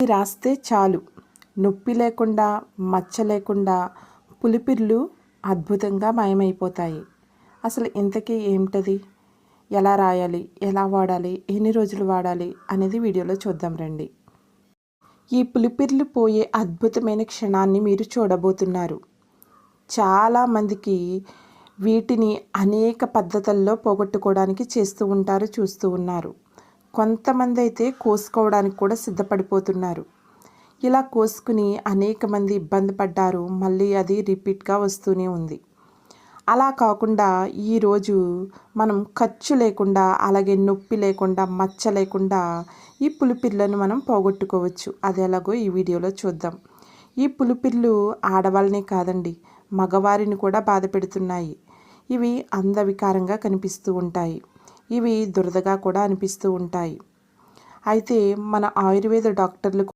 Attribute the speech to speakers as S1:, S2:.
S1: రాస్తే చాలు నొప్పి లేకుండా మచ్చ లేకుండా పులిపిర్లు అద్భుతంగా మాయమైపోతాయి. అసలు ఇంతకీ ఏమిటది, ఎలా రాయాలి, ఎలా వాడాలి, ఎన్ని రోజులు వాడాలి అనేది వీడియోలో చూద్దాం రండి. ఈ పులిపిర్లు పోయే అద్భుతమైన క్షణాన్ని మీరు చూడబోతున్నారు. చాలామందికి వీటిని అనేక పద్ధతుల్లో పోగొట్టుకోవడానికి చేస్తూ ఉంటారు, చూస్తూ ఉన్నారు. కొంతమంది అయితే కోసుకోవడానికి కూడా సిద్ధపడిపోతున్నారు. ఇలా కోసుకుని అనేక మంది ఇబ్బంది పడ్డారు. మళ్ళీ అది రిపీట్గా వస్తూనే ఉంది. అలా కాకుండా ఈరోజు మనం ఖర్చు లేకుండా, అలాగే నొప్పి లేకుండా, మచ్చ లేకుండా ఈ పులిపిర్లను మనం పోగొట్టుకోవచ్చు. అది ఎలాగో ఈ వీడియోలో చూద్దాం. ఈ పులిపిర్లు ఆడవాళ్ళనే కాదండి, మగవారిని కూడా బాధ పెడుతున్నాయి. ఇవి అందవికారంగా కనిపిస్తూ ఉంటాయి. ఇవి దురదగా కూడా అనిపిస్తూ ఉంటాయి. అయితే మన ఆయుర్వేద డాక్టర్లు